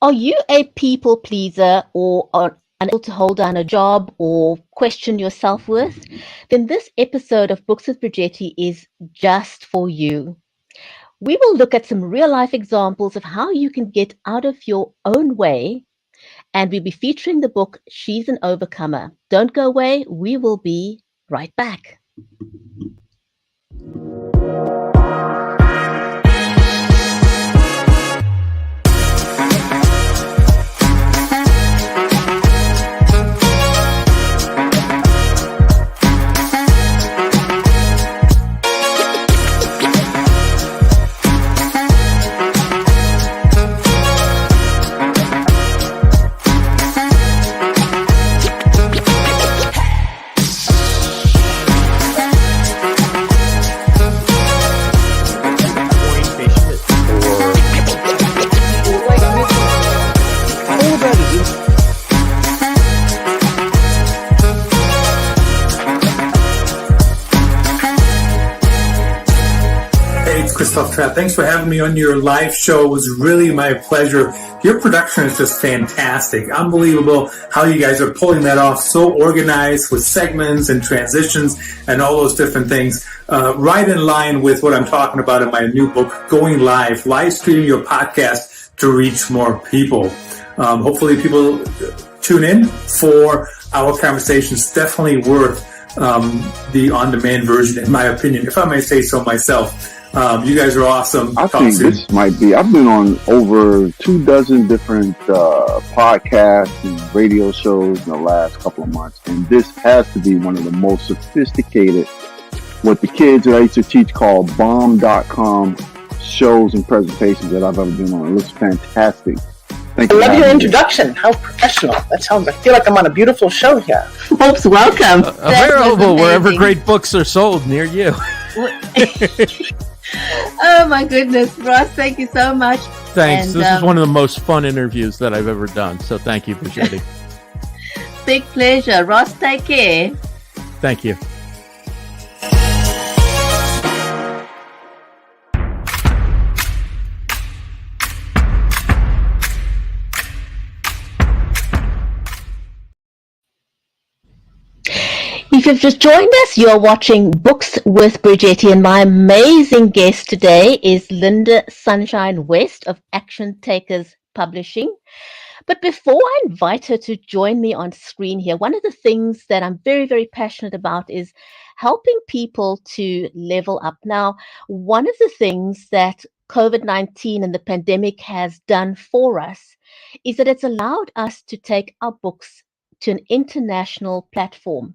Are you a people pleaser or are unable to hold down a job or question your self-worth? Then this episode of Books with Bridgetti is just for you. We will look at some real life examples of how you can get out of your own way, and we'll be featuring the book She's an Overcomer. Don't go away, we will be right back. Thanks for having me on your live show. It was really my pleasure. Your production is just fantastic. Unbelievable how you guys are pulling that off. So organized with segments and transitions and all those different things. Right in line with what I'm talking about in my new book, Going Live streaming your podcast to reach more people. Hopefully people tune in for our conversations. Definitely worth the on-demand version, in my opinion, if I may say so myself. You guys are awesome. I think this might be, I've been on over 24 different podcasts and radio shows in the last couple of months, and this has to be one of the most sophisticated, what the kids that I used to teach call bomb.com shows and presentations that I've ever been on. It looks fantastic. I love your introduction. How professional. That sounds, I feel like I'm on a beautiful show here. Folks, welcome. Available wherever great books are sold near you. Oh my goodness, Ross, thank you so much. Thanks. And, this is one of the most fun interviews that I've ever done. So thank you, Bridgetti. Big pleasure. Ross, take care. Thank you. If you've just joined us, you're watching Books with Bridgetti, and my amazing guest today is Lynda Sunshine West of Action Takers Publishing. But before I invite her to join me on screen here, one of the things that I'm very, very passionate about is helping people to level up. Now, one of the things that COVID-19 and the pandemic has done for us is that it's allowed us to take our books to an international platform.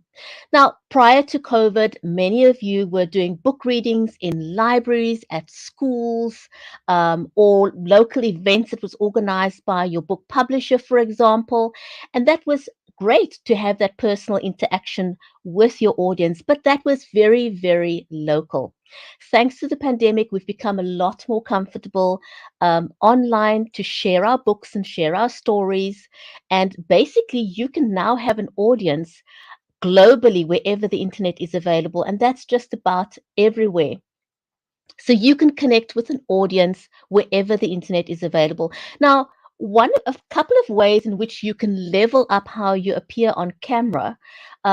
Now, prior to COVID, many of you were doing book readings in libraries, at schools, or local events that was organized by your book publisher, for example. And that was great to have that personal interaction with your audience, but that was very, very local. Thanks to the pandemic, we've become a lot more comfortable online to share our books and share our stories. And basically, you can now have an audience globally wherever the internet is available. And that's just about everywhere. So you can connect with an audience wherever the internet is available. Now, a couple of ways in which you can level up how you appear on camera.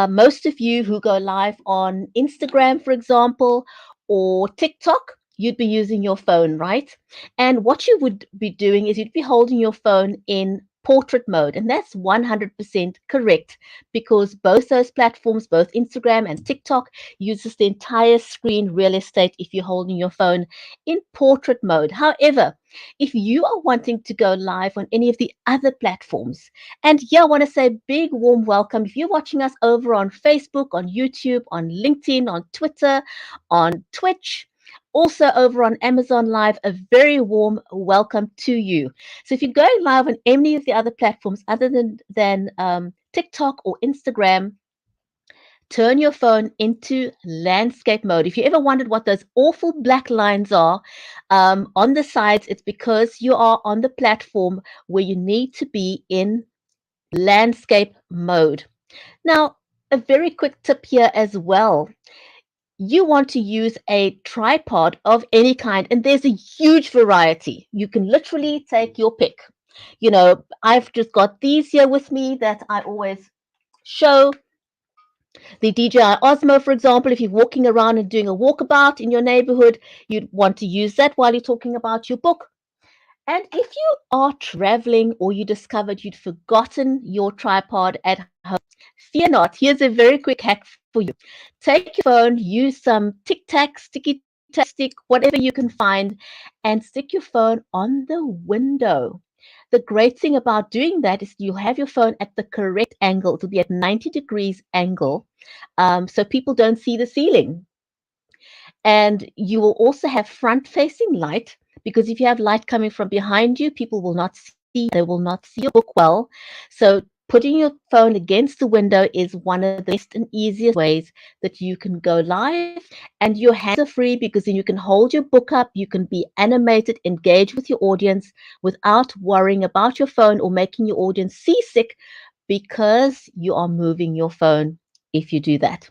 Most of you who go live on Instagram, for example, or TikTok, you'd be using your phone, right? And what you would be doing is you'd be holding your phone in portrait mode, and that's 100% correct, because both those platforms, both Instagram and TikTok, uses the entire screen real estate if you're holding your phone in portrait mode. However, if you are wanting to go live on any of the other platforms, and I want to say big warm welcome if you're watching us over on Facebook, on YouTube, on LinkedIn, on Twitter, on Twitch, also over on Amazon Live, a very warm welcome to you. So if you're going live on any of the other platforms other than TikTok or Instagram, turn your phone into landscape mode. If you ever wondered what those awful black lines are on the sides, it's because you are on the platform where you need to be in landscape mode. Now, a very quick tip here as well. You want to use a tripod of any kind, and there's a huge variety. You can literally take your pick. I've just got these here with me that I always show. The DJI Osmo, for example, if you're walking around and doing a walkabout in your neighborhood, you'd want to use that while you're talking about your book. And if you are traveling or you discovered you'd forgotten your tripod at home, fear not. Here's a very quick hack for you. Take your phone, use some Tic Tac, sticky tack stick, whatever you can find, and stick your phone on the window. The great thing about doing that is you'll have your phone at the correct angle. It'll be at 90 degrees angle, so people don't see the ceiling. And you will also have front-facing light, because if you have light coming from behind you, people will not see, they will not see your book well. So putting your phone against the window is one of the best and easiest ways that you can go live, and your hands are free because then you can hold your book up, you can be animated, engage with your audience without worrying about your phone or making your audience seasick because you are moving your phone if you do that.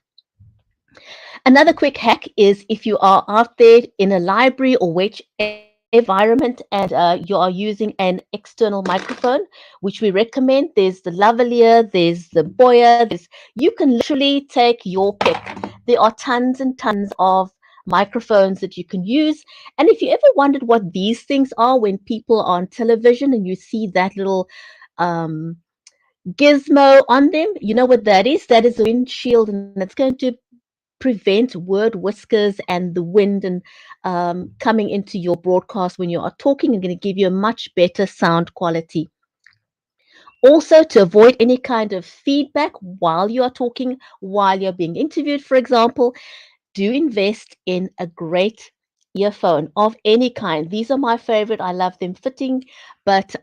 Another quick hack is if you are out there in a library or whichever environment and you are using an external microphone, which we recommend. There's the lavalier, there's the Boya, you can literally take your pick. There are tons and tons of microphones that you can use. And if you ever wondered what these things are when people are on television and you see that little gizmo on them, you know what that is? That is a windshield, and it's going to prevent word whiskers and the wind and coming into your broadcast when you are talking, and going to give you a much better sound quality. Also, to avoid any kind of feedback while you are talking, while you're being interviewed, for example, do invest in a great earphone of any kind. These are my favorite. I love them fitting, but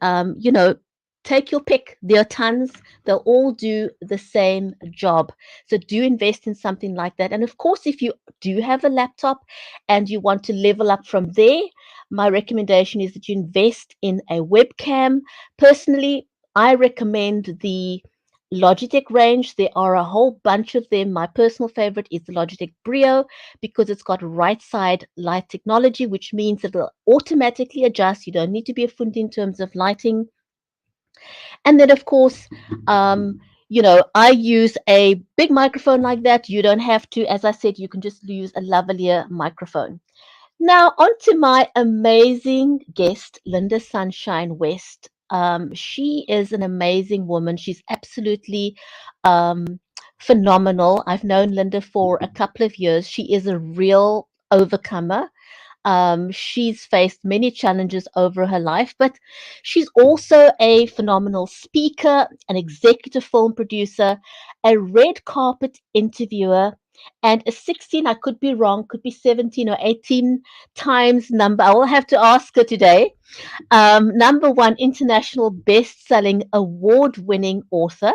take your pick. There are tons. They'll all do the same job. So do invest in something like that. And of course, if you do have a laptop and you want to level up from there, my recommendation is that you invest in a webcam. Personally, I recommend the Logitech range. There are a whole bunch of them. My personal favorite is the Logitech Brio because it's got right side light technology, which means it'll automatically adjust. You don't need to be a fund in terms of lighting. And then, of course, I use a big microphone like that. You don't have to. As I said, you can just use a lavalier microphone. Now, on to my amazing guest, Lynda Sunshine West. She is an amazing woman. She's absolutely phenomenal. I've known Lynda for a couple of years. She is a real overcomer. She's faced many challenges over her life, but she's also a phenomenal speaker, an executive film producer, a red carpet interviewer, and a 16, I could be wrong, could be 17 or 18 times number. I will have to ask her today. #1 international best-selling award-winning author.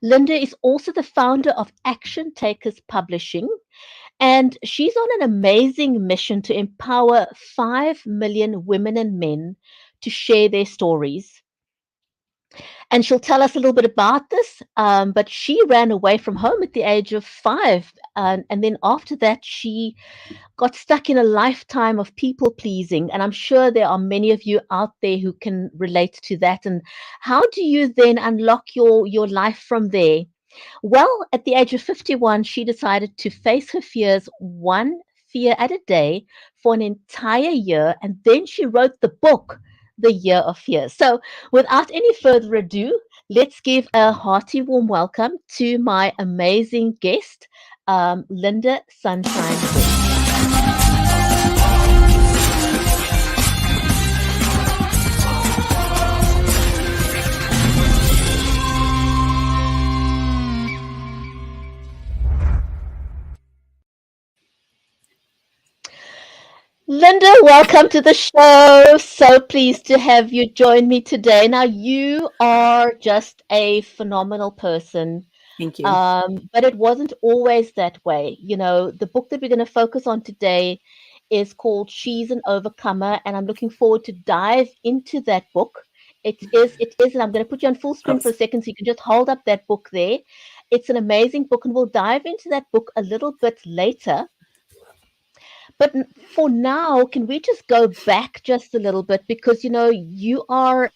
Lynda is also the founder of Action Takers Publishing, and she's on an amazing mission to empower 5 million women and men to share their stories. And she'll tell us a little bit about this. But she ran away from home at the age of 5. And then after that, she got stuck in a lifetime of people pleasing. And I'm sure there are many of you out there who can relate to that. And how do you then unlock your life from there? Well, at the age of 51, she decided to face her fears one fear at a day for an entire year. And then she wrote the book, The Year of Fear. So without any further ado, let's give a hearty warm welcome to my amazing guest, Lynda Sunshine. Lynda, welcome to the show. So pleased to have you join me today. Now, you are just a phenomenal person. Thank you. But it wasn't always that way. The book that we're going to focus on today is called She's an Overcomer, and I'm looking forward to dive into that book. It is, and I'm going to put you on full screen for a second so you can just hold up that book there. It's an amazing book, and we'll dive into that book a little bit later. But for now, can we just go back just a little bit? Because, you are a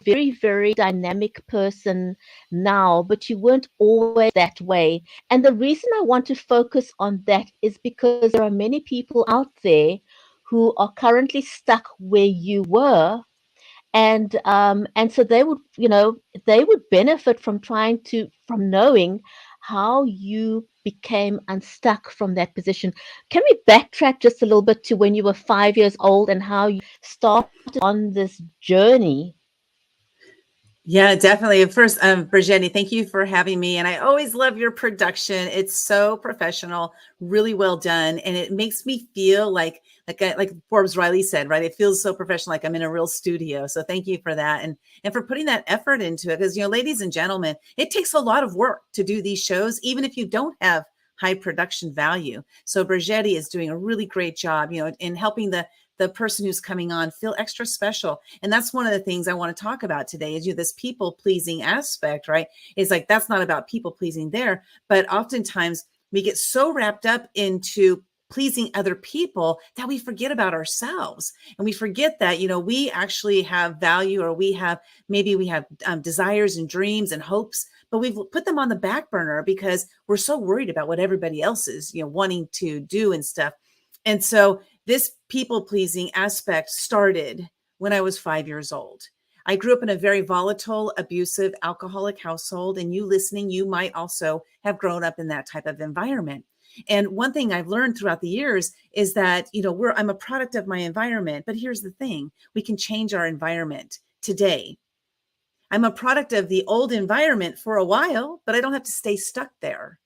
very, very dynamic person now, but you weren't always that way. And the reason I want to focus on that is because there are many people out there who are currently stuck where you were, and so they would benefit from knowing how you became unstuck from that position. Can we backtrack just a little bit to when you were 5 years old and how you started on this journey? Yeah, definitely. First, Bridgetti, thank you for having me. And I always love your production. It's so professional, really well done, and it makes me feel like Forbes Riley said, right? It feels so professional, like I'm in a real studio. So thank you for that, and for putting that effort into it. Because ladies and gentlemen, it takes a lot of work to do these shows, even if you don't have high production value. So Bridgetti is doing a really great job, in helping the person who's coming on feel extra special. And that's one of the things I want to talk about today is this people pleasing aspect, right? It's like, that's not about people pleasing there, but oftentimes we get so wrapped up into pleasing other people that we forget about ourselves. And we forget that, we actually have value, or we have desires and dreams and hopes, but we've put them on the back burner because we're so worried about what everybody else is, wanting to do and stuff. And so this people-pleasing aspect started when I was 5 years old. I grew up in a very volatile, abusive, alcoholic household, and you listening, you might also have grown up in that type of environment. And one thing I've learned throughout the years is that, I'm a product of my environment, but here's the thing, we can change our environment today. I'm a product of the old environment for a while, but I don't have to stay stuck there.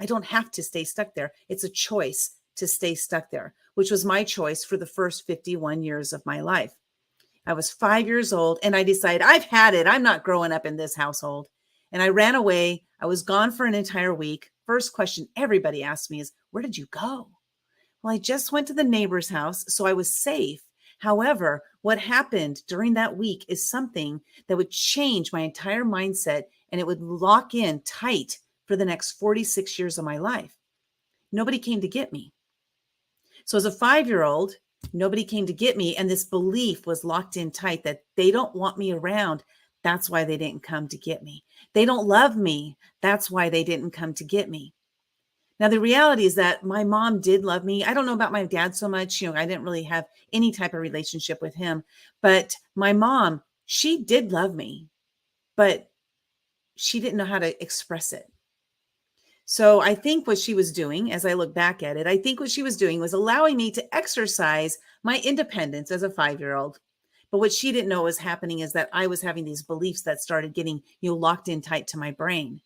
I don't have to stay stuck there. It's a choice to stay stuck there, which was my choice for the first 51 years of my life. I was 5 years old and I decided I've had it. I'm not growing up in this household. And I ran away. I was gone for an entire week. First question everybody asked me is, where did you go? Well, I just went to the neighbor's house, so I was safe. However, what happened during that week is something that would change my entire mindset, and it would lock in tight for the next 46 years of my life. Nobody came to get me. So as a 5-year-old, nobody came to get me. And this belief was locked in tight that they don't want me around. That's why they didn't come to get me. They don't love me. That's why they didn't come to get me. Now, the reality is that my mom did love me. I don't know about my dad so much. I didn't really have any type of relationship with him. But my mom, she did love me, but she didn't know how to express it. So I think what she was doing, as I look back at it, I think what she was doing was allowing me to exercise my independence as a 5-year-old. But what she didn't know was happening is that I was having these beliefs that started getting, locked in tight to my brain.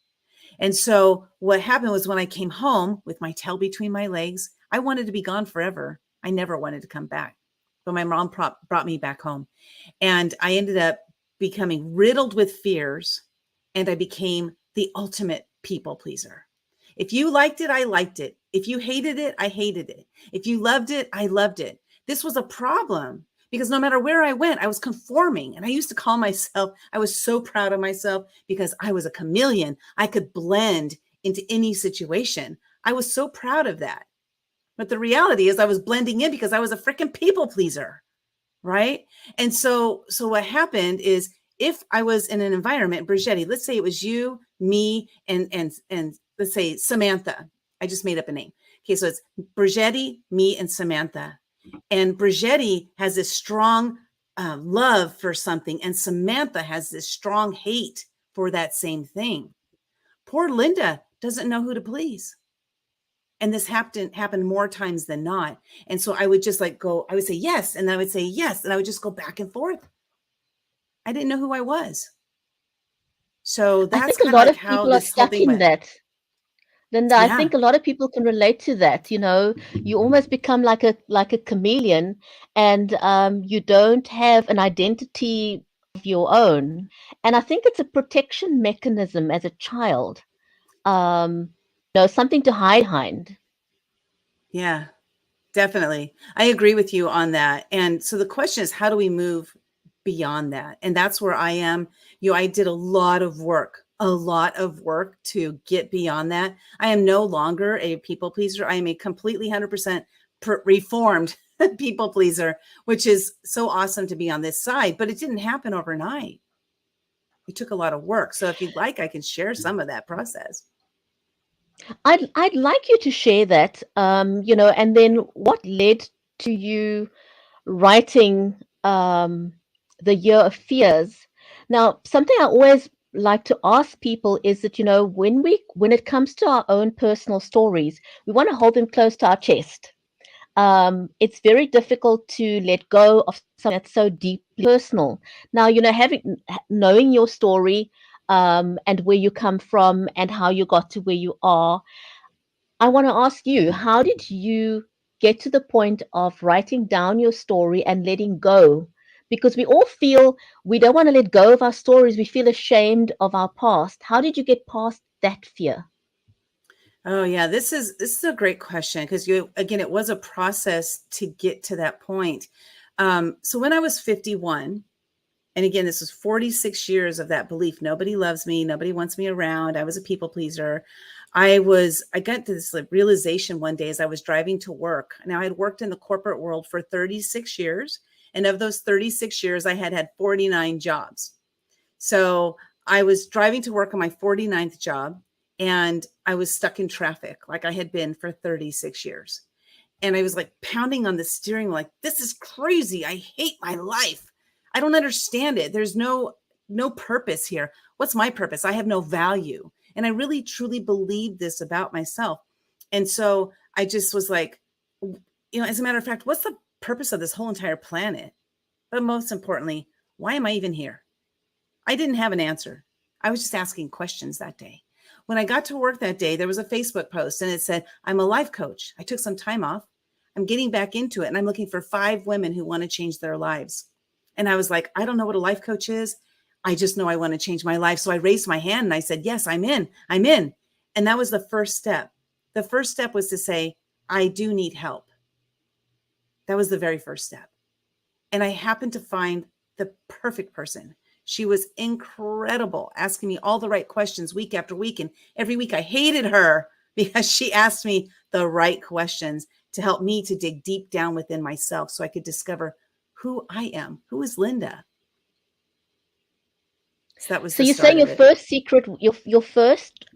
And so what happened was when I came home with my tail between my legs, I wanted to be gone forever. I never wanted to come back. But my mom brought me back home. And I ended up becoming riddled with fears. And I became the ultimate people pleaser. If you liked it, I liked it. If you hated it, I hated it. If you loved it, I loved it. This was a problem because no matter where I went, I was conforming. And I used to call myself, I was so proud of myself because I was a chameleon. I could blend into any situation. I was so proud of that. But the reality is I was blending in because I was a freaking people pleaser, right? And so what happened is if I was in an environment, Bridgetti, let's say it was you, me, and let's say Samantha. I just made up a name. Okay, so it's Bridgetti, me, and Samantha. And Bridgetti has this strong love for something, and Samantha has this strong hate for that same thing. Poor Lynda doesn't know who to please. And this happened more times than not. And so I would just I would say yes, and I would say yes, and I would just go back and forth. I didn't know who I was. So that's kind of like how this whole thing went. That. Lynda, I think a lot of people can relate to that. You almost become like a chameleon, and you don't have an identity of your own. And I think it's a protection mechanism as a child. Something to hide behind. Yeah, definitely. I agree with you on that. And so the question is, how do we move beyond that? And that's where I am. I did a lot of work to get beyond that. I am no longer a people pleaser. I am a completely 100% reformed people pleaser, which is so awesome to be on this side, but it didn't happen overnight. It took a lot of work. So if you'd like, I can share some of that process. I'd like you to share that, and then what led to you writing The Year of Fears. Now, something I always like to ask people is that, when it comes to our own personal stories, we want to hold them close to our chest. It's very difficult to let go of something that's so deeply personal. Now, knowing your story, and where you come from and how you got to where you are, I want to ask you, how did you get to the point of writing down your story and letting go? Because we all feel we don't want to let go of our stories. We feel ashamed of our past. How did you get past that fear? Oh yeah, this is a great question, because it was a process to get to that point. So when I was 51, and again, this was 46 years of that belief: nobody loves me, nobody wants me around. I was a people pleaser. I got to this realization one day as I was driving to work. Now, I had worked in the corporate world for 36 years, and of those 36 years, I had 49 jobs. So I was driving to work on my 49th job, and I was stuck in traffic like I had been for 36 years. And I was like pounding on the steering wheel, like, this is crazy. I hate my life. I don't understand it. There's no purpose here. What's my purpose? I have no value. And I really, truly believed this about myself. And so I just was like, as a matter of fact, what's the purpose of this whole entire planet? But most importantly, why am I even here? I didn't have an answer. I was just asking questions that day. When I got to work that day, there was a Facebook post and it said, I'm a life coach. I took some time off. I'm getting back into it, and I'm looking for 5 women who want to change their lives. And I was like, I don't know what a life coach is. I just know I want to change my life. So I raised my hand and I said, yes, I'm in. And that was the first step. The first step was to say, I do need help. That was the very first step. And I happened to find the perfect person. She was incredible, asking me all the right questions week after week. And every week I hated her because she asked me the right questions to help me to dig deep down within myself so I could discover who I am. Who is Lynda? So that was So the you're start saying of your it. first secret, your first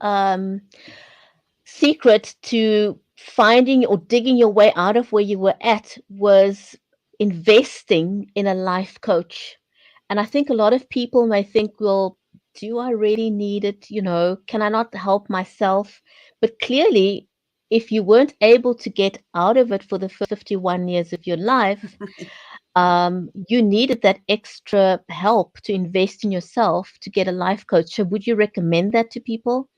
secret to finding or digging your way out of where you were at was investing in a life coach. And I think a lot of people may think, well, do I really need it? Can I not help myself? But clearly, if you weren't able to get out of it for the 51 years of your life, you needed that extra help to invest in yourself to get a life coach. So would you recommend that to people?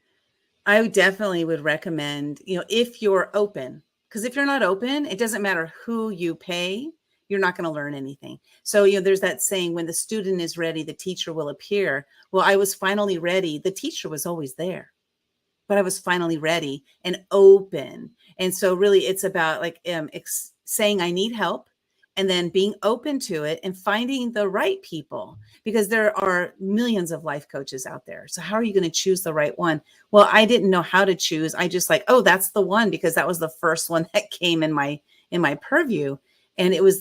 I definitely would recommend, if you're open, because if you're not open, it doesn't matter who you pay, you're not going to learn anything. So, there's that saying, when the student is ready, the teacher will appear. Well, I was finally ready. The teacher was always there, but I was finally ready and open. And so really it's about saying I need help, and then being open to it and finding the right people, because there are millions of life coaches out there. So how are you going to choose the right one? Well, I didn't know how to choose. I just oh, that's the one, because that was the first one that came in my purview. And it was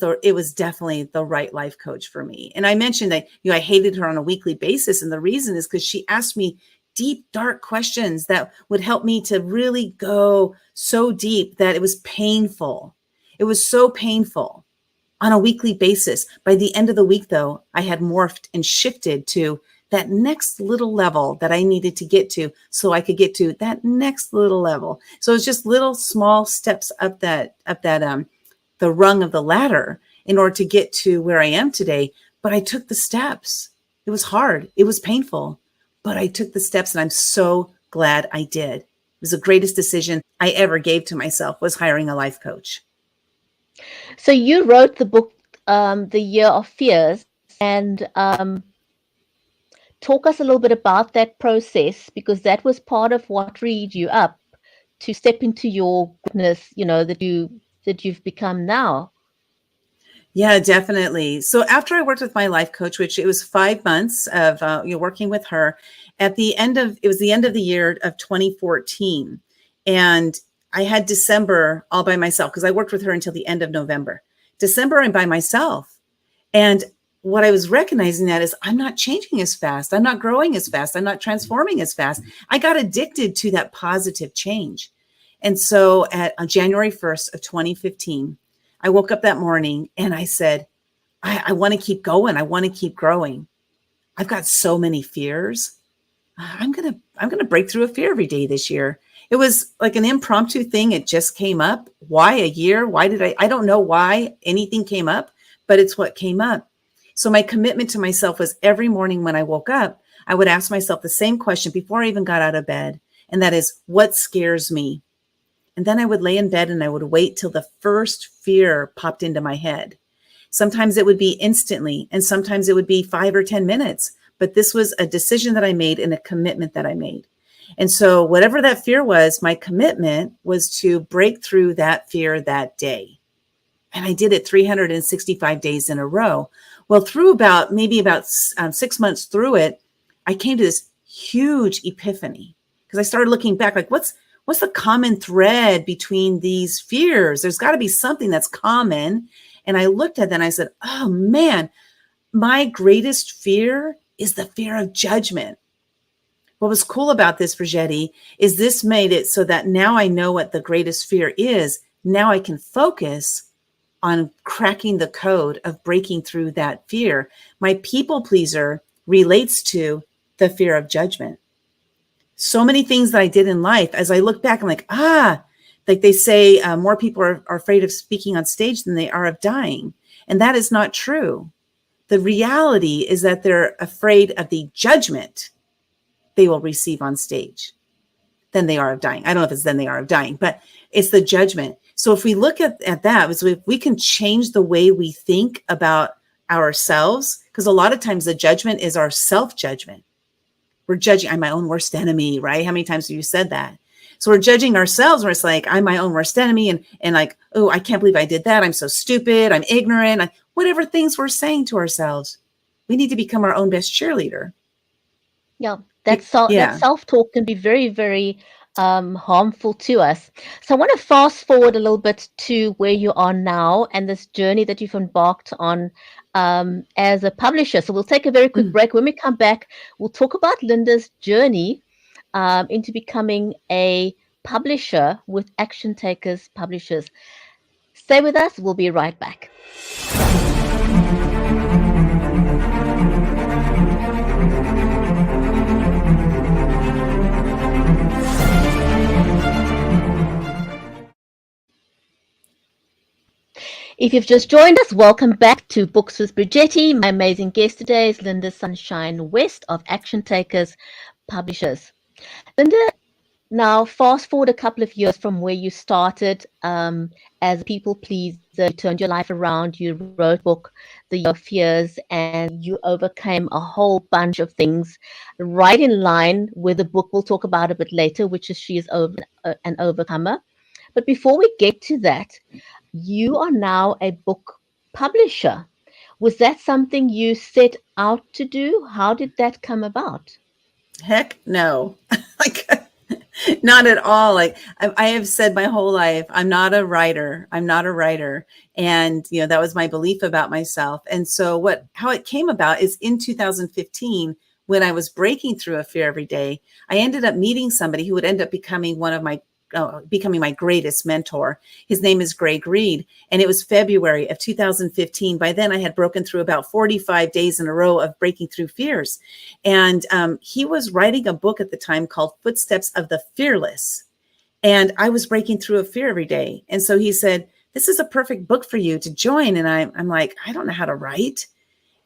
definitely the right life coach for me. And I mentioned that, I hated her on a weekly basis. And the reason is because she asked me deep, dark questions that would help me to really go so deep that it was painful. It was so painful on a weekly basis. By the end of the week, though, I had morphed and shifted to that next little level that I needed to get to so I could get to that next little level. So it's just little small steps up that the rung of the ladder in order to get to where I am today. But I took the steps. It was hard. It was painful, but I took the steps, and I'm so glad I did. It was the greatest decision I ever gave to myself, was hiring a life coach. So you wrote the book, The Year of Fears, and talk us a little bit about that process, because that was part of what freed you up to step into your goodness, that you've become now. Yeah, definitely. So after I worked with my life coach, which it was 5 months of working with her, it was the end of the year of 2014, and I had December all by myself because I worked with her until the end of November. December, I'm by myself. And what I was recognizing that is I'm not changing as fast. I'm not growing as fast. I'm not transforming as fast. I got addicted to that positive change. And so on January 1st of 2015, I woke up that morning and I said, I want to keep going. I want to keep growing. I've got so many fears. I'm going to break through a fear every day this year. It was like an impromptu thing. It just came up. Why a year? Why did I don't know why anything came up, but it's what came up. So my commitment to myself was every morning when I woke up, I would ask myself the same question before I even got out of bed. And that is, what scares me? And then I would lay in bed and I would wait till the first fear popped into my head. Sometimes it would be instantly, and sometimes it would be 5 or 10 minutes. But this was a decision that I made and a commitment that I made. And so whatever that fear was, my commitment was to break through that fear that day. And I did it 365 days in a row. Well, through about 6 months through it, I came to this huge epiphany because I started looking back like, what's the common thread between these fears? There's got to be something that's common. And I looked at that and I said, oh man, my greatest fear is the fear of judgment. What was cool about this, Bridgetti, is this made it so that now I know what the greatest fear is. Now I can focus on cracking the code of breaking through that fear. My people pleaser relates to the fear of judgment. So many things that I did in life, as I look back, I'm like, like they say, more people are afraid of speaking on stage than they are of dying. And that is not true. The reality is that they're afraid of the judgment they will receive on stage than they are of dying. I don't know if it's than they are of dying, but it's the judgment. So if we look at that, so if we can change the way we think about ourselves, because a lot of times the judgment is our self-judgment. We're judging, I'm my own worst enemy, right? How many times have you said that? So we're judging ourselves where it's like, I'm my own worst enemy. And like, oh, I can't believe I did that. I'm so stupid. I'm ignorant. Whatever things we're saying to ourselves, we need to become our own best cheerleader. Yeah, that self-talk can be very, very harmful to us. So I want to fast forward a little bit to where you are now and this journey that you've embarked on as a publisher. So we'll take a very quick break. When we come back, we'll talk about Lynda's journey into becoming a publisher with Action Takers Publishers. Stay with us. We'll be right back. If you've just joined us, welcome back to Books with Bridgetti. My amazing guest today is Lynda Sunshine West of Action Takers Publishers. Lynda, now fast forward a couple of years from where you started as a people pleaser, you turned your life around, you wrote a book, The Year of Fears, and you overcame a whole bunch of things right in line with the book we'll talk about a bit later, which is She is an Overcomer. But before we get to that, you are now a book publisher. Was that something you set out to do? How did that come about? Heck no. Not at all. Like I have said my whole life, I'm not a writer. And, that was my belief about myself. And so how it came about is in 2015, when I was breaking through a fear every day, I ended up meeting somebody who would end up becoming becoming my greatest mentor. His name is Greg Reed. And it was February of 2015. By then I had broken through about 45 days in a row of breaking through fears. And he was writing a book at the time called Footsteps of the Fearless. And I was breaking through a fear every day. And so he said, this is a perfect book for you to join. And I'm like, I don't know how to write.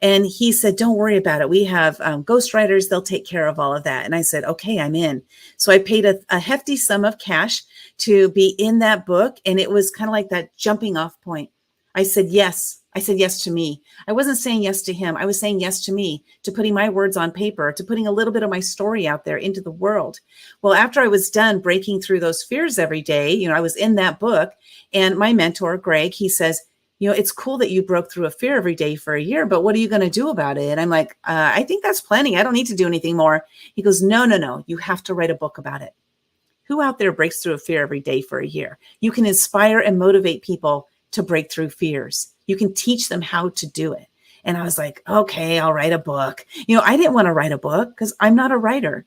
And he said, don't worry about it. We have ghostwriters. They'll take care of all of that. And I said, okay, I'm in. So I paid a hefty sum of cash to be in that book. And it was kind of like that jumping off point. I said, yes. I said yes to me. I wasn't saying yes to him. I was saying yes to me, to putting my words on paper, to putting a little bit of my story out there into the world. Well, after I was done breaking through those fears every day, I was in that book. And my mentor, Greg, he says, it's cool that you broke through a fear every day for a year, but what are you going to do about it? And I'm like, I think that's plenty. I don't need to do anything more. He goes, no. You have to write a book about it. Who out there breaks through a fear every day for a year? You can inspire and motivate people to break through fears. You can teach them how to do it. And I was like, okay, I'll write a book. I didn't want to write a book because I'm not a writer.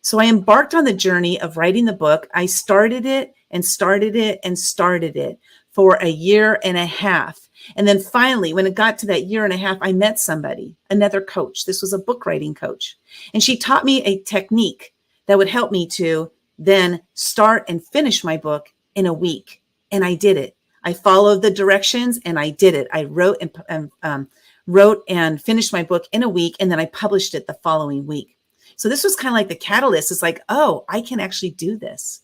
So I embarked on the journey of writing the book. I started it and started it and started it for a year and a half. And then finally, when it got to that year and a half, I met somebody, another coach. This was a book writing coach. And she taught me a technique that would help me to then start and finish my book in a week. And I did it. I followed the directions and I did it. I wrote and finished my book in a week. And then I published it the following week. So this was kind of like the catalyst. It's like, oh, I can actually do this.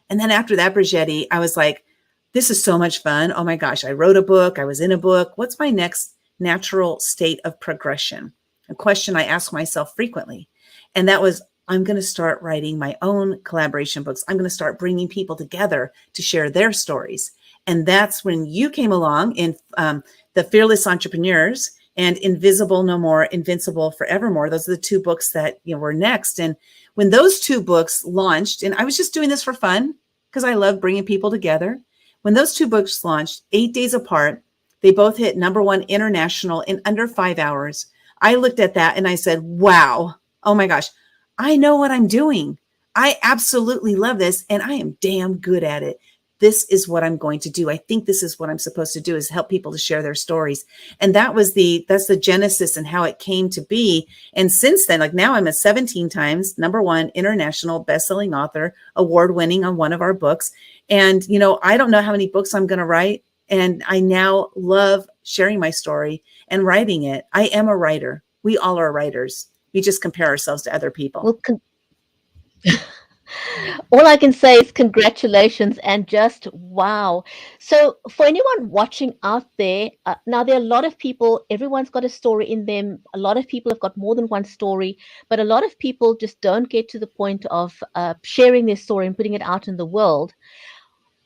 And then after that, Bridgetti, I was like, this is so much fun. Oh my gosh, I wrote a book. I was in a book. What's my next natural state of progression? A question I ask myself frequently. And that was, I'm going to start writing my own collaboration books. I'm going to start bringing people together to share their stories. And that's when you came along in The Fearless Entrepreneurs and Invisible No More, Invincible Forevermore. Those are the two books that were next. And when those two books launched, and I was just doing this for fun because I love bringing people together. When those two books launched 8 days apart, they both hit #1 international in under 5 hours. I looked at that and I said, wow, oh my gosh, I know what I'm doing. I absolutely love this and I am damn good at it. This is what I'm going to do. I think this is what I'm supposed to do, is help people to share their stories. And that's the genesis and how it came to be. And since then, like now I'm a 17 times #1 international bestselling author, award-winning on one of our books. And, I don't know how many books I'm going to write. And I now love sharing my story and writing it. I am a writer. We all are writers. We just compare ourselves to other people. Well, all I can say is congratulations and just wow. So for anyone watching out there, now there are a lot of people, everyone's got a story in them. A lot of people have got more than one story, but a lot of people just don't get to the point of sharing their story and putting it out in the world.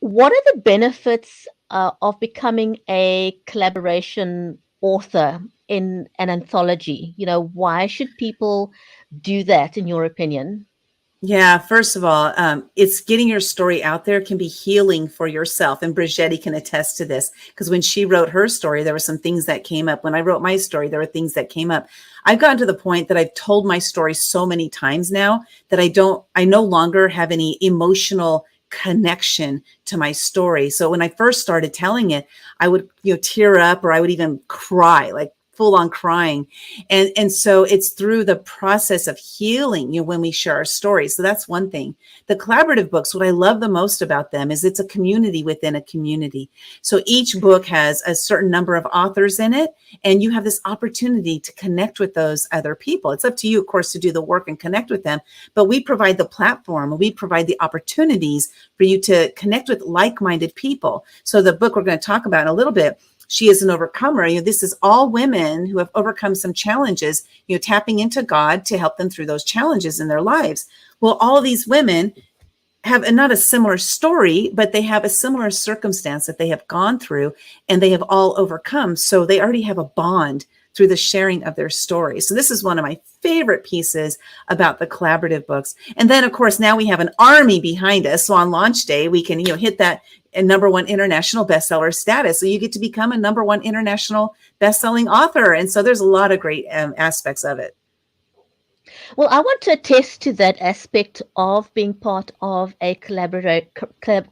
What are the benefits of becoming a collaboration author in an anthology? Why should people do that, in your opinion? Yeah, first of all, it's getting your story out there can be healing for yourself. And Bridgetti can attest to this, because when she wrote her story, there were some things that came up. When I wrote my story, there were things that came up. I've gotten to the point that I've told my story so many times now that I no longer have any emotional connection to my story. So when I first started telling it, I would, tear up, or I would even cry, like full on crying. And so it's through the process of healing, when we share our stories. So that's one thing. The collaborative books, what I love the most about them is it's a community within a community. So each book has a certain number of authors in it, and you have this opportunity to connect with those other people. It's up to you, of course, to do the work and connect with them, but we provide the platform, we provide the opportunities for you to connect with like-minded people. So the book we're going to talk about in a little bit, She is an Overcomer. This is all women who have overcome some challenges, tapping into God to help them through those challenges in their lives. Well, all of these women have not a similar story, but they have a similar circumstance that they have gone through, and they have all overcome. So they already have a bond through the sharing of their story. So this is one of my favorite pieces about the collaborative books. And then, of course, now we have an army behind us. So on launch day, we can, hit that #1 international bestseller status. So you get to become a #1 international bestselling author. And so there's a lot of great aspects of it. Well, I want to attest to that aspect of being part of a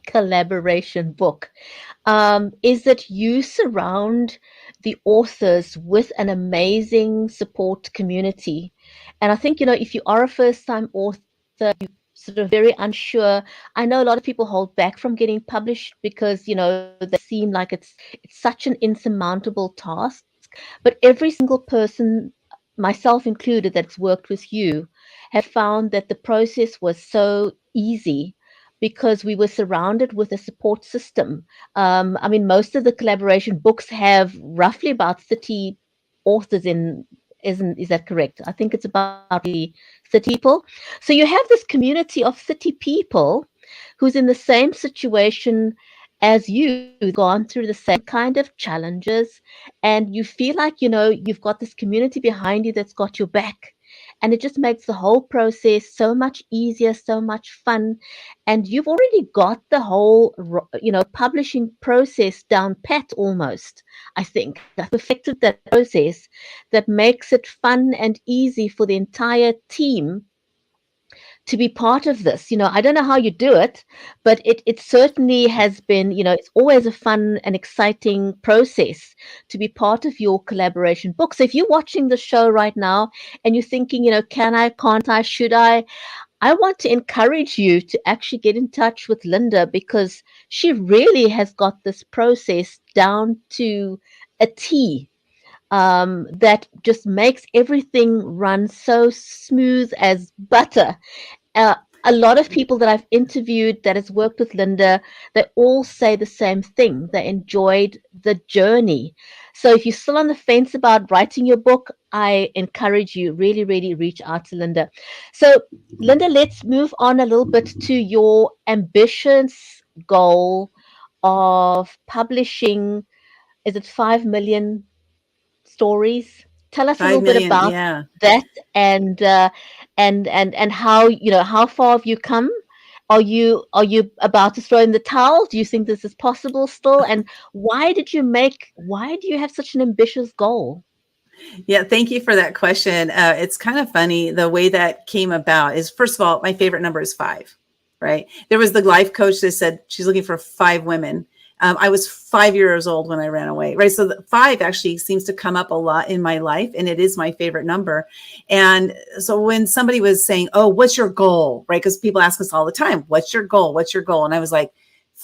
collaboration book, is that you surround the authors with an amazing support community. And I think, if you are a first-time author, you're sort of very unsure. I know a lot of people hold back from getting published because, they seem like it's such an insurmountable task. But every single person, myself included, that's worked with you, have found that the process was so easy because we were surrounded with a support system. Most of the collaboration books have roughly about 30 authors in. Is that correct? I think it's about 30 people. So you have this community of 30 people who's in the same situation as you, gone through the same kind of challenges, and you feel like, you've got this community behind you that's got your back. and it just makes the whole process so much easier, so much fun. And you've already got the whole, publishing process down pat almost. I think I've perfected that process that makes it fun and easy for the entire team to be part of this. I don't know how you do it, but it certainly has been, it's always a fun and exciting process to be part of your collaboration book. So if you're watching the show right now and you're thinking, can I, can't I, should I want to encourage you to actually get in touch with Lynda, because she really has got this process down to a T, that just makes everything run so smooth as butter. uh, a lot of people that I've interviewed that has worked with Lynda, they all say the same thing. They enjoyed the journey. So if you're still on the fence about writing your book, I encourage you, really, really reach out to Lynda. So Lynda, let's move on a little bit to your ambitious goal of publishing, is it 5 million stories? Tell us a little Five bit million. about Yeah. that, and how, how far have you come? Are you about to throw in the towel? Do you think this is possible still? And why do you have such an ambitious goal? Yeah, thank you for that question. It's kind of funny. The way that came about is, first of all, my favorite number is 5, right? There was the life coach that said she's looking for 5 women. I was 5 years old when I ran away, right? So the 5 actually seems to come up a lot in my life, and it is my favorite number. And so when somebody was saying, oh, what's your goal, right? Because people ask us all the time, what's your goal? What's your goal? And I was like,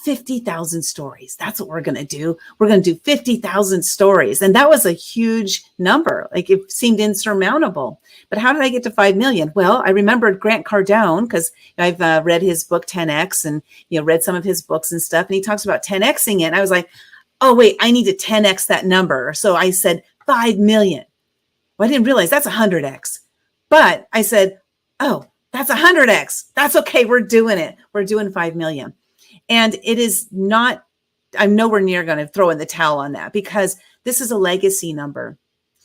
50,000 stories. That's what we're going to do. We're going to do 50,000 stories. And that was a huge number. Like, it seemed insurmountable. But how did I get to 5 million? Well, I remembered Grant Cardone, because I've read his book 10X, and, read some of his books and stuff. And he talks about 10Xing it. And I was like, oh, wait, I need to 10X that number. So I said 5 million. Well, I didn't realize that's 100X. But I said, oh, that's 100X. That's okay. We're doing it. We're doing 5 million. And it is not, I'm nowhere near going to throw in the towel on that, because this is a legacy number.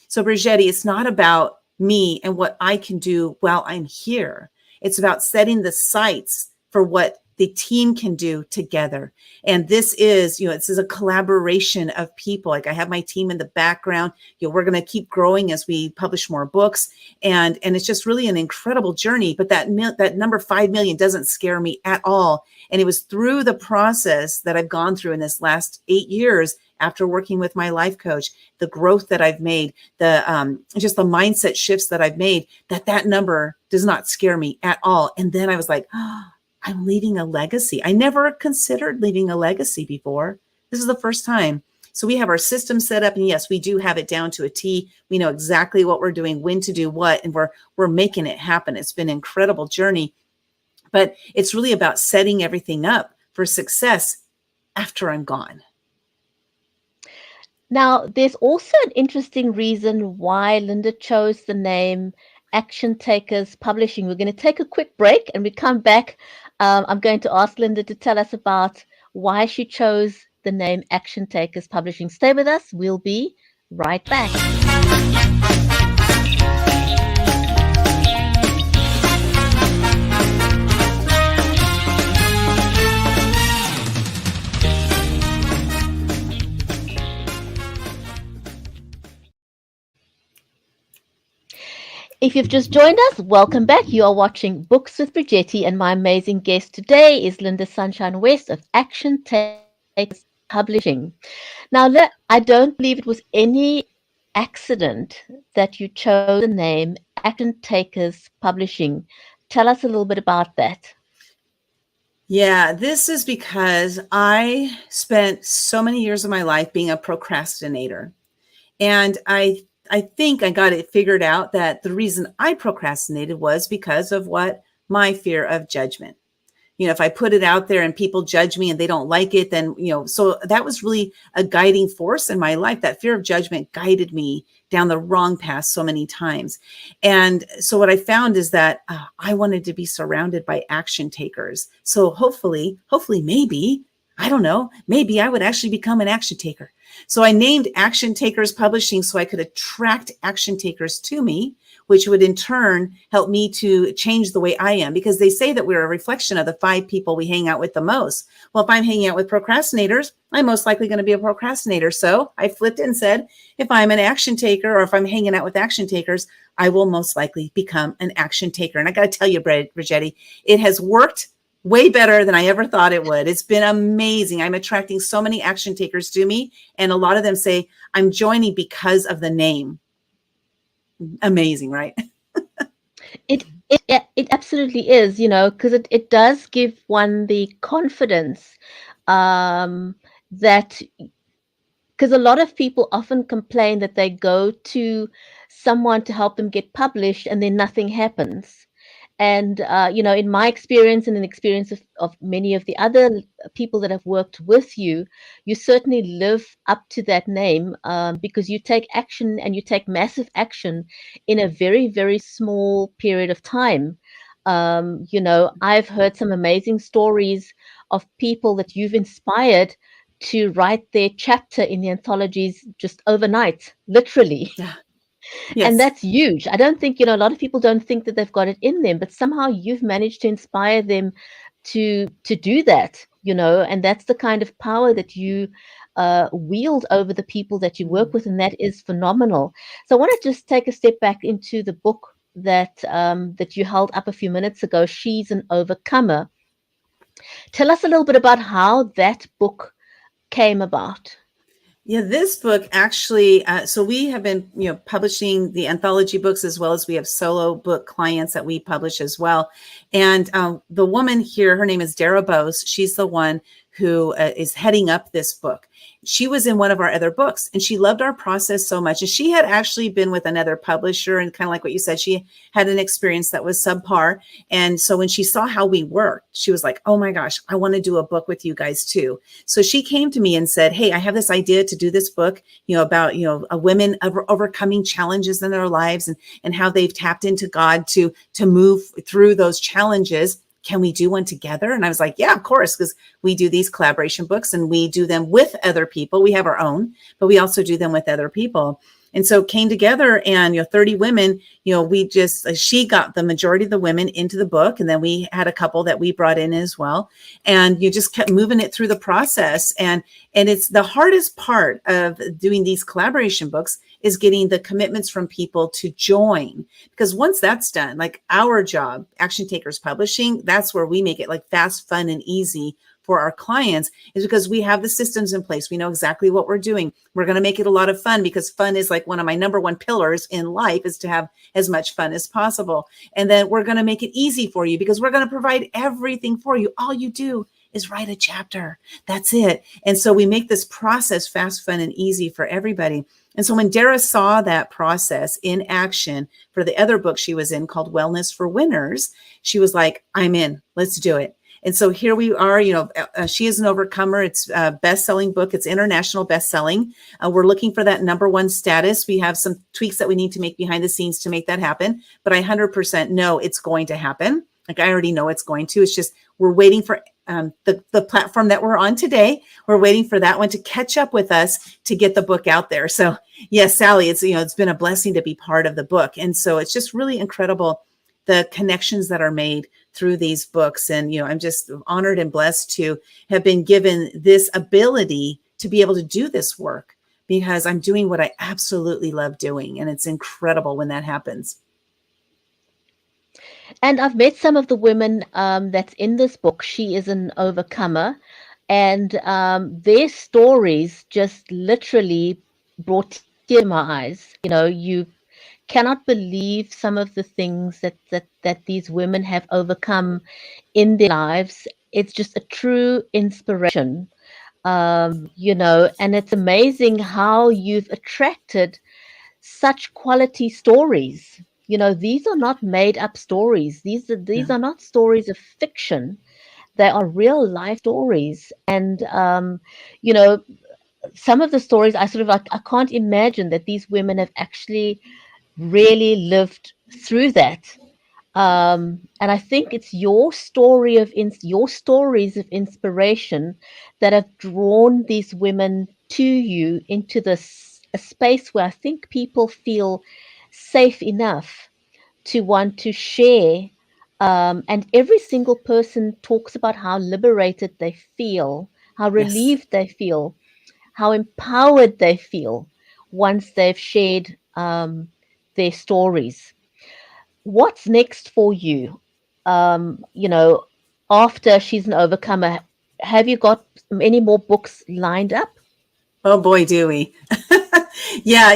So Bridgetti, it's not about me and what I can do while I'm here. It's about setting the sights for what the team can do together. And this is, this is a collaboration of people. Like, I have my team in the background. We're going to keep growing as we publish more books. And it's just really an incredible journey. But that number 5 million doesn't scare me at all. And it was through the process that I've gone through in this last 8 years, after working with my life coach, the growth that I've made, just the mindset shifts that I've made, that number does not scare me at all. And then I was like, oh, I'm leaving a legacy. I never considered leaving a legacy before. This is the first time. So we have our system set up, and yes, we do have it down to a T. We know exactly what we're doing, when to do what, and we're making it happen. It's been an incredible journey, but it's really about setting everything up for success after I'm gone. Now, there's also an interesting reason why Lynda chose the name Action Takers Publishing. We're going to take a quick break, and we come back. I'm going to ask Lynda to tell us about why she chose the name Action Takers Publishing. Stay with us. We'll be right back. If you've just joined us, welcome back. You are watching Books with Bridgetti, and my amazing guest today is Lynda Sunshine West of Action Takers Publishing. Now, I don't believe it was any accident that you chose the name Action Takers Publishing. Tell us a little bit about that. Yeah, this is because I spent so many years of my life being a procrastinator. And I think I got it figured out that the reason I procrastinated was because of my fear of judgment. If I put it out there and people judge me and they don't like it, then, so that was really a guiding force in my life. That fear of judgment guided me down the wrong path so many times. And so what I found is that I wanted to be surrounded by action takers. So hopefully, maybe I don't know, maybe I would actually become an action taker. So I named Action Takers Publishing so I could attract action takers to me, which would in turn help me to change the way I am, because they say that we're a reflection of the 5 people we hang out with the most. Well, if I'm hanging out with procrastinators, I'm most likely going to be a procrastinator. So I flipped it and said, if I'm an action taker, or if I'm hanging out with action takers, I will most likely become an action taker. And I got to tell you, Bridgetti, it has worked way better than I ever thought it would. It's been amazing. I'm attracting so many action takers to me. And a lot of them say, I'm joining because of the name. Amazing, right? It absolutely is, because it does give one the confidence that, because a lot of people often complain that they go to someone to help them get published and then nothing happens. And, in my experience and in the experience of many of the other people that have worked with you, you certainly live up to that name, because you take action, and you take massive action in a very, very small period of time. I've heard some amazing stories of people that you've inspired to write their chapter in the anthologies just overnight, literally. Yeah. And Yes. that's huge. I don't think, a lot of people don't think that they've got it in them, but somehow you've managed to inspire them to do that, and that's the kind of power that you wield over the people that you work with, and that is phenomenal. So I want to just take a step back into the book that you held up a few minutes ago, She's an Overcomer. Tell us a little bit about how that book came about. Yeah, this book actually, so we have been, publishing the anthology books, as well as we have solo book clients that we publish as well. And the woman here, her name is Dara Bose. She's the one who is heading up this book. She was in one of our other books, and she loved our process so much. And she had actually been with another publisher, and kind of like what you said, she had an experience that was subpar. And so when she saw how we worked, she was like, oh my gosh, I want to do a book with you guys too. So she came to me and said, hey, I have this idea to do this book, about, a women overcoming challenges in their lives, and how they've tapped into God to move through those challenges. Can we do one together? And I was like, yeah, of course, because we do these collaboration books, and we do them with other people. We have our own, but we also do them with other people. And so came together, and 30 women, we just, she got the majority of the women into the book. And then we had a couple that we brought in as well. And you just kept moving it through the process. And it's the hardest part of doing these collaboration books is getting the commitments from people to join. Because once that's done, like our job, Action Takers Publishing, that's where we make it like fast, fun, and easy for our clients, is because we have the systems in place. We know exactly what we're doing. We're going to make it a lot of fun, because fun is like one of my number one pillars in life, is to have as much fun as possible. And then we're going to make it easy for you, because we're going to provide everything for you. All you do is write a chapter. That's it. And so we make this process fast, fun, and easy for everybody. And so when Dara saw that process in action for the other book she was in, called Wellness for Winners, she was like, I'm in, let's do it. And so here we are, She is an Overcomer. It's a best-selling book. It's international best-selling. We're looking for that #1 status. We have some tweaks that we need to make behind the scenes to make that happen, but I 100% know it's going to happen. Like, I already know it's going to. It's just, we're waiting for the platform that we're on today. We're waiting for that one to catch up with us to get the book out there. So yes, Sally, it's been a blessing to be part of the book. And so it's just really incredible, the connections that are made through these books. And, I'm just honored and blessed to have been given this ability to be able to do this work, because I'm doing what I absolutely love doing. And it's incredible when that happens. And I've met some of the women that's in this book, She is an Overcomer, and their stories just literally brought tears to my eyes. You cannot believe some of the things that these women have overcome in their lives. It's just a true inspiration, and it's amazing how you've attracted such quality stories. These are not made up stories. These are not stories of fiction. They are real life stories. And, some of the stories I can't imagine that these women have actually really lived through that. And I think it's your story of your stories of inspiration that have drawn these women to you into this a space where I think people feel safe enough to want to share. And every single person talks about how liberated they feel, how Yes. relieved they feel, how empowered they feel once they've shared their stories. What's next for you? You know, after She's an Overcomer, have you got any more books lined up? Oh boy, do we. Yeah,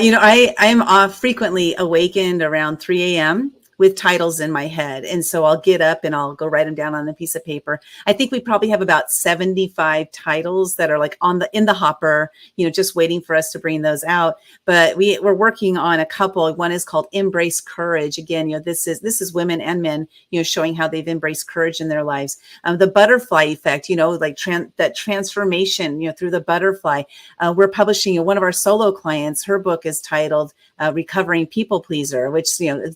I'm frequently awakened around 3 a.m. with titles in my head. And so I'll get up and I'll go write them down on a piece of paper. I think we probably have about 75 titles that are like in the hopper, just waiting for us to bring those out. But we're working on a couple. One is called Embrace Courage. Again, this is women and men, showing how they've embraced courage in their lives. The butterfly effect, like that transformation, through the butterfly. We're publishing one of our solo clients. Her book is titled Recovering People Pleaser, which,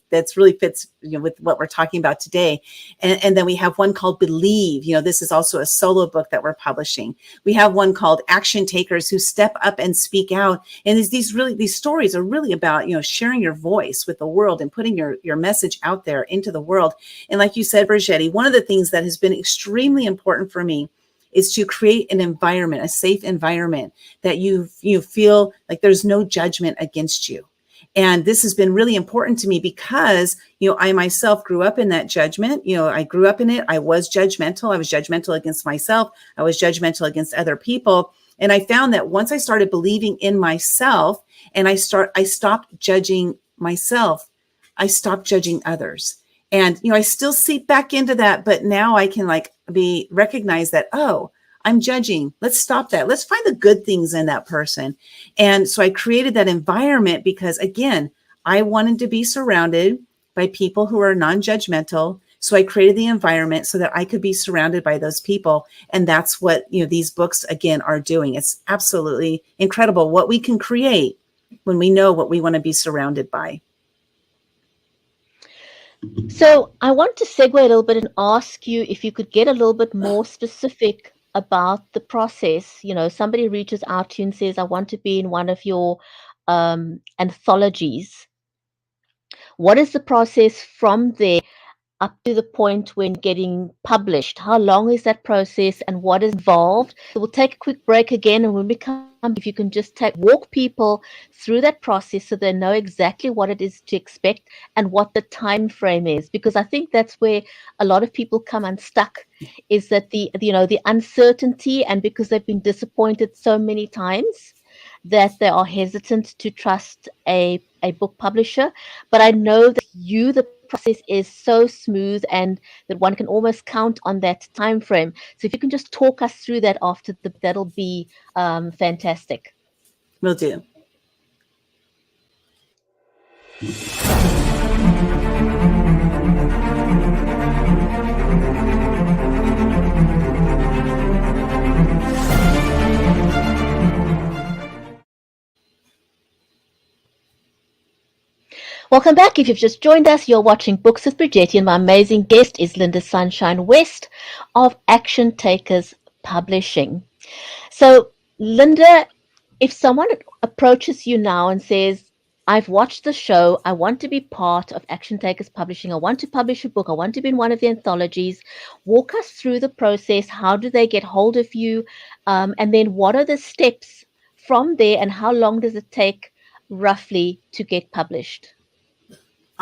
that's really fits, with what we're talking about today. And then we have one called Believe. This is also a solo book that we're publishing. We have one called Action Takers Who Step Up and Speak Out. And these stories are really about, sharing your voice with the world and putting your message out there into the world. And like you said, Bridgetti, one of the things that has been extremely important for me is to create an environment, a safe environment that you feel like there's no judgment against you. And this has been really important to me because, I myself grew up in that judgment. I grew up in it. I was judgmental. I was judgmental against myself. I was judgmental against other people. And I found that once I started believing in myself and I stopped judging myself, I stopped judging others. And, I still seep back into that, but now I can recognize that, oh, I'm judging. Let's stop that. Let's find the good things in that person. And so I created that environment because, again, I wanted to be surrounded by people who are non-judgmental. So I created the environment so that I could be surrounded by those people. And that's what, these books, again, are doing. It's absolutely incredible what we can create when we know what we want to be surrounded by. So I want to segue a little bit and ask you if you could get a little bit more specific about the process. Somebody reaches out to you and says, I want to be in one of your anthologies. What is the process from there up to the point when getting published? How long is that process and what is involved? So we'll take a quick break again, and when we come, if you can just walk people through that process so they know exactly what it is to expect and what the time frame is, because I think that's where a lot of people come unstuck, is that the uncertainty, and because they've been disappointed so many times that they are hesitant to trust a book publisher. But I know that the process is so smooth and that one can almost count on that time frame. So if you can just talk us through that that'll be fantastic. Will do. Welcome back. If you've just joined us, you're watching Books with Bridgetti, and my amazing guest is Lynda Sunshine West of Action Takers Publishing. So, Lynda, if someone approaches you now and says, I've watched the show, I want to be part of Action Takers Publishing, I want to publish a book, I want to be in one of the anthologies, walk us through the process. How do they get hold of you? And then what are the steps from there, and how long does it take roughly to get published?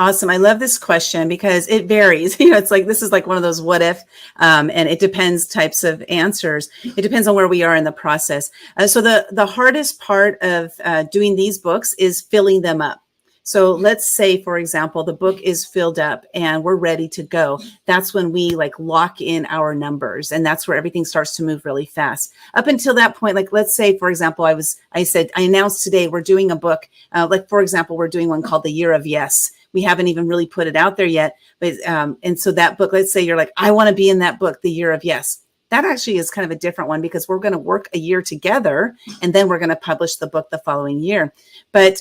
Awesome. I love this question because it varies. It's like, this is like one of those what if, and it depends types of answers. It depends on where we are in the process. So the hardest part of doing these books is filling them up. So let's say, for example, the book is filled up and we're ready to go. That's when we lock in our numbers, and that's where everything starts to move really fast. Up until that point, let's say, for example, I announced today we're doing a book. For example, we're doing one called The Year of Yes. We haven't even really put it out there yet. But and so that book, let's say you're like, I want to be in that book, The Year of Yes. That actually is kind of a different one because we're going to work a year together and then we're going to publish the book the following year. But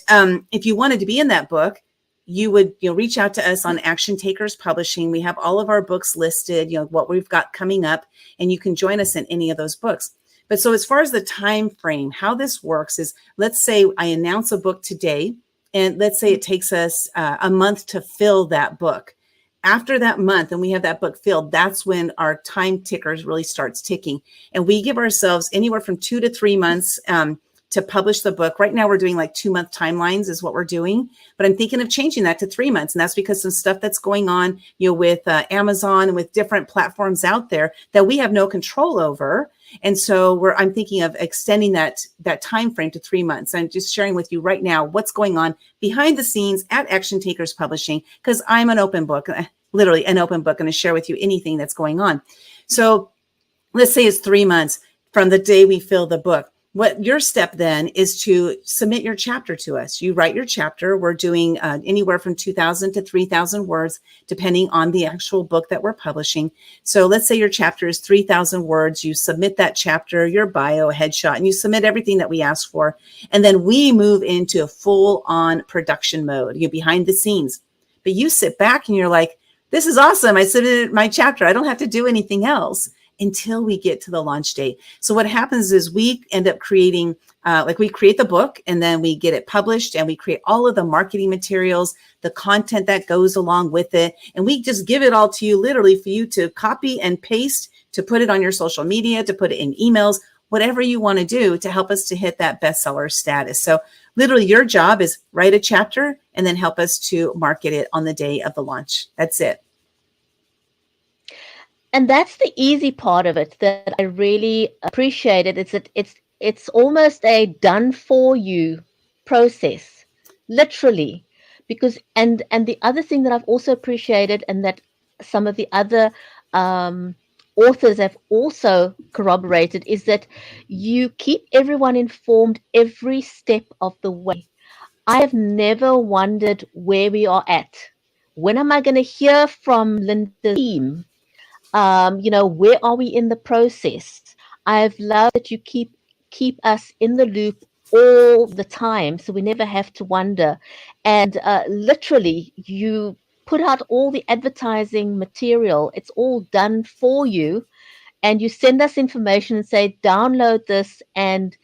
if you wanted to be in that book, you would, reach out to us on Action Takers Publishing. We have all of our books listed, what we've got coming up, and you can join us in any of those books. But so as far as the time frame, how this works is, let's say I announce a book today, and let's say it takes us a month to fill that book. After that month, and we have that book filled, that's when our time tickers really starts ticking. And we give ourselves anywhere from 2 to 3 months to publish the book. Right now, we're doing like 2-month timelines is what we're doing, but I'm thinking of changing that to 3 months. And that's because some stuff that's going on, with Amazon and with different platforms out there that we have no control over. And so I'm thinking of extending that time frame to 3 months. I'm just sharing with you right now what's going on behind the scenes at Action Takers Publishing, because I'm an open book, literally an open book, and to share with you anything that's going on. So let's say it's 3 months from the day we fill the book. What your step then is to submit your chapter to us. You write your chapter. We're doing anywhere from 2,000 to 3,000 words, depending on the actual book that we're publishing. So let's say your chapter is 3,000 words. You submit that chapter, your bio, headshot, and you submit everything that we ask for. And then we move into a full-on production mode, behind the scenes. But you sit back and you're like, this is awesome. I submitted my chapter. I don't have to do anything else until we get to the launch date. So what happens is we end up creating, we create the book, and then we get it published, and we create all of the marketing materials, the content that goes along with it. And we just give it all to you, literally, for you to copy and paste, to put it on your social media, to put it in emails, whatever you want to do to help us to hit that bestseller status. So literally your job is write a chapter and then help us to market it on the day of the launch. That's it. And that's the easy part of it that I really appreciate it. It's almost a done for you process, literally, because and the other thing that I've also appreciated, and that some of the other authors have also corroborated, is that you keep everyone informed every step of the way. I have never wondered where we are at. When am I going to hear from Lynda's team? Where are we in the process? I've loved that you keep us in the loop all the time, so we never have to wonder. And literally, you put out all the advertising material. It's all done for you, and you send us information and say, download this, and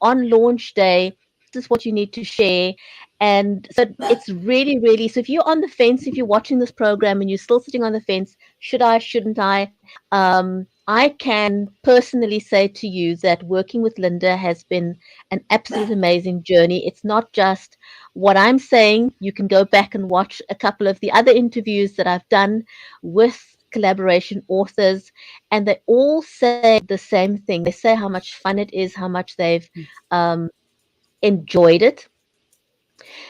on launch day, this is what you need to share. And so it's really, really, so if you're on the fence, if you're watching this program and you're still sitting on the fence, should I, shouldn't I? I can personally say to you that working with Lynda has been an absolute amazing journey. It's not just what I'm saying. You can go back and watch a couple of the other interviews that I've done with collaboration authors, and they all say the same thing. They say how much fun it is, how much they've enjoyed it.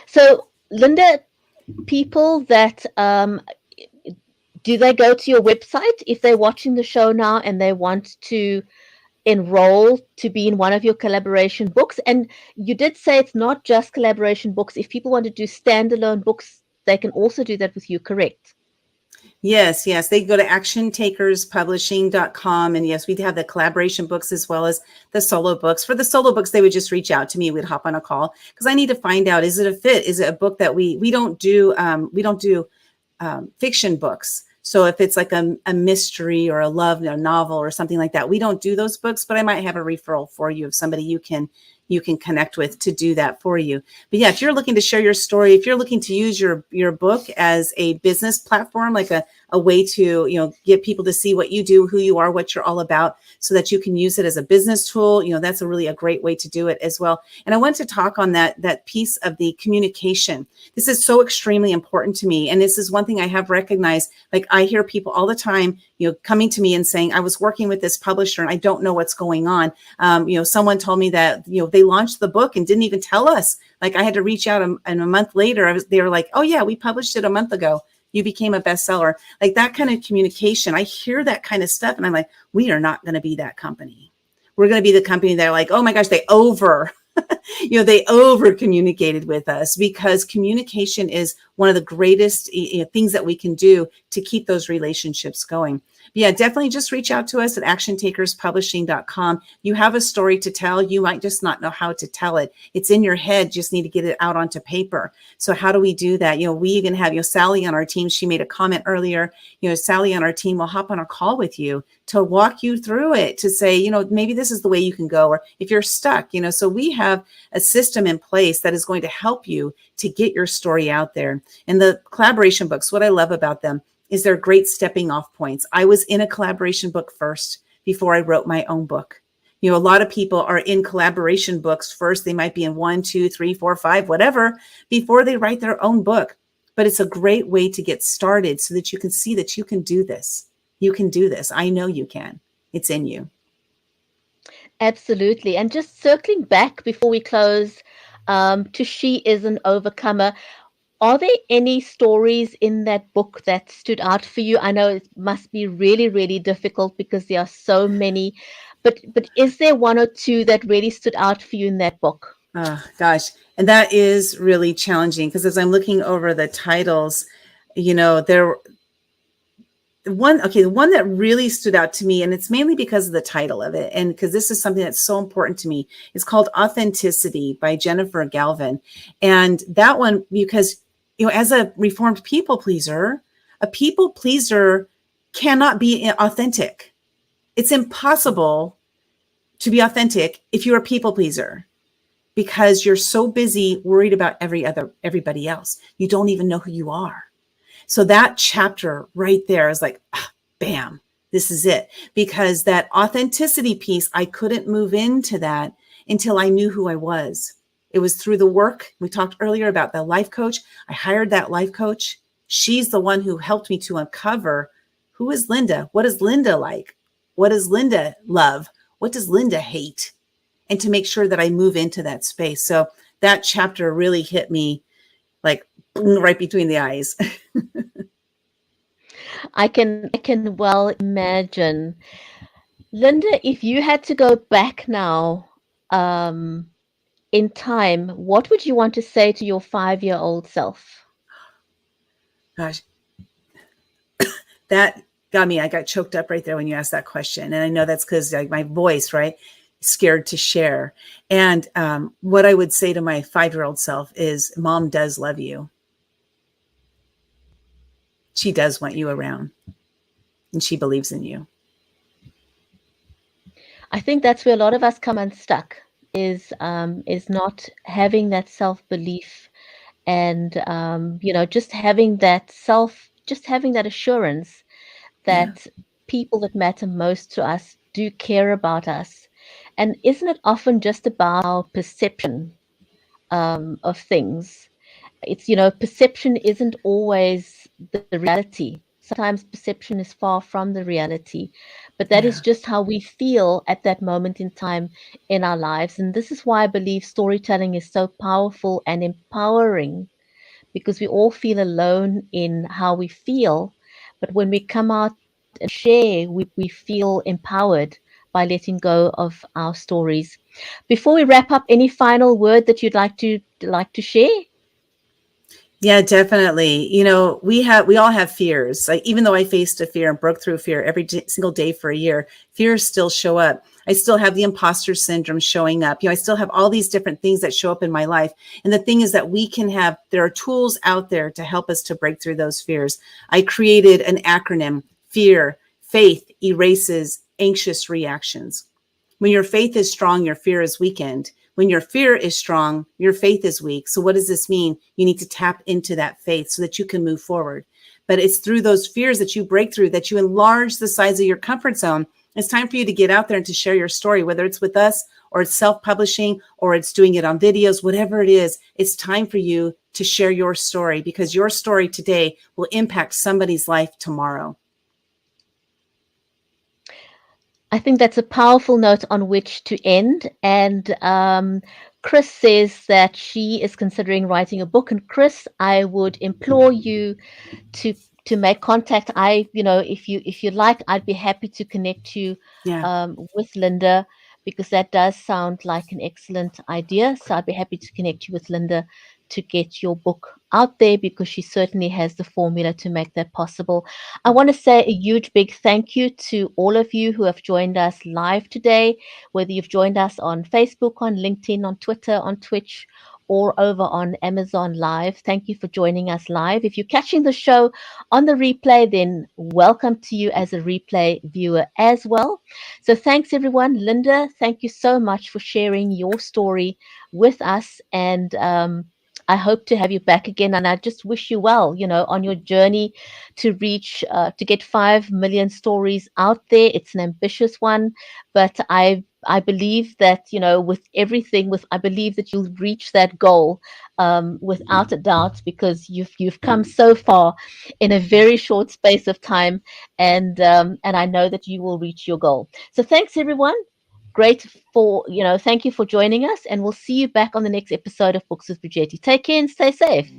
So, Lynda, people that do they go to your website if they're watching the show now and they want to enroll to be in one of your collaboration books? And you did say it's not just collaboration books. If people want to do standalone books, they can also do that with you, correct? Yes. They go to actiontakerspublishing.com. And yes, we have the collaboration books as well as the solo books. For the solo books, they would just reach out to me. We'd hop on a call because I need to find out, is it a fit? Is it a book that we don't do fiction books. So if it's like a mystery or a love novel or something like that, we don't do those books, but I might have a referral for you of somebody you can connect with to do that for you. But yeah, if you're looking to share your story, if you're looking to use your book as a business platform, like a way to, get people to see what you do, who you are, what you're all about, so that you can use it as a business tool, that's a great way to do it as well. And I want to talk on that piece of the communication. This is so extremely important to me. And this is one thing I have recognized. Like I hear people all the time, coming to me and saying, I was working with this publisher and I don't know what's going on. Someone told me that, they launched the book and didn't even tell us. Like I had to reach out and a month later, they were like, oh yeah, we published it a month ago. You became a bestseller. Like that kind of communication. I hear that kind of stuff and I'm like, we are not going to be that company. We're going to be the company that are like, oh my gosh, they over They over communicated with us, because communication is one of the greatest things that we can do to keep those relationships going. But yeah, definitely just reach out to us at actiontakerspublishing.com. You have a story to tell. You might just not know how to tell it. It's in your head. Just need to get it out onto paper. So how do we do that? We even have, Sally on our team. She made a comment earlier. Sally on our team will hop on a call with you to walk you through it, to say, maybe this is the way you can go, or if you're stuck, so we have a system in place that is going to help you to get your story out there. And the collaboration books, what I love about them is they're great stepping off points. I was in a collaboration book first before I wrote my own book. A lot of people are in collaboration books first. They might be in 1, 2, 3, 4, 5, whatever, before they write their own book. But it's a great way to get started so that you can see that you can do this. You can do this. I know you can. It's in you. Absolutely. And just circling back before we close to She is an Overcomer, are there any stories in that book that stood out for you? I know it must be really, really difficult because there are so many, but is there one or two that really stood out for you in that book? Oh, gosh. And that is really challenging, because as I'm looking over the titles, the one that really stood out to me, and it's mainly because of the title of it, and because this is something that's so important to me, is called Authenticity by Jennifer Galvin. And that one, because, as a reformed people pleaser, a people pleaser cannot be authentic. It's impossible to be authentic if you're a people pleaser, because you're so busy worried about everybody else. You don't even know who you are. So that chapter right there is like, bam, this is it. Because that authenticity piece, I couldn't move into that until I knew who I was. It was through the work. We talked earlier about the life coach. I hired that life coach. She's the one who helped me to uncover, who is Lynda? What is Lynda like? What does Lynda love? What does Lynda hate? And to make sure that I move into that space. So that chapter really hit me like right between the eyes. I can well imagine. Lynda, if you had to go back now in time, what would you want to say to your 5-year-old self? Gosh, that got me. I got choked up right there when you asked that question. And I know that's because my voice, right? Scared to share. And what I would say to my 5-year-old self is, Mom does love you. She does want you around, and she believes in you. I think that's where a lot of us come unstuck, is not having that self-belief, and just having that assurance that people that matter most to us do care about us. And isn't it often just about our perception of things? It's, perception isn't always the reality. Sometimes perception is far from the reality, but that is just how we feel at that moment in time in our lives. And this is why I believe storytelling is so powerful and empowering, because we all feel alone in how we feel. But when we come out and share, we feel empowered by letting go of our stories. Before we wrap up, any final word that you'd like to share? Yeah, definitely. We all have fears. Like, even though I faced a fear and broke through fear every single day for a year, fears still show up. I still have the imposter syndrome showing up. I still have all these different things that show up in my life. And the thing is that there are tools out there to help us to break through those fears. I created an acronym: FEAR, faith erases anxious reactions. When your faith is strong, your fear is weakened. When your fear is strong, your faith is weak. So what does this mean? You need to tap into that faith so that you can move forward. But it's through those fears that you break through, that you enlarge the size of your comfort zone. It's time for you to get out there and to share your story, whether it's with us or it's self-publishing or it's doing it on videos, whatever it is. It's time for you to share your story, because your story today will impact somebody's life tomorrow. I think that's a powerful note on which to end. And Chris says that she is considering writing a book. And Chris, I would implore you to make contact. If you like, I'd be happy to connect you with Lynda, because that does sound like an excellent idea. So I'd be happy to connect you with Lynda to get your book out there, because she certainly has the formula to make that possible. I want to say a huge big thank you to all of you who have joined us live today, whether you've joined us on Facebook, on LinkedIn, on Twitter, on Twitch, or over on Amazon Live. Thank you for joining us live. If you're catching the show on the replay, then welcome to you as a replay viewer as well. So thanks, everyone. Lynda, thank you so much for sharing your story with us. And I hope to have you back again. And I just wish you well, on your journey to reach, to get 5 million stories out there. It's an ambitious one, but I believe that, with everything, I believe that you'll reach that goal without a doubt, because you've come so far in a very short space of time, and I know that you will reach your goal. So thanks, everyone. Great thank you for joining us, and we'll see you back on the next episode of Books with Bridgetti. Take care and stay safe.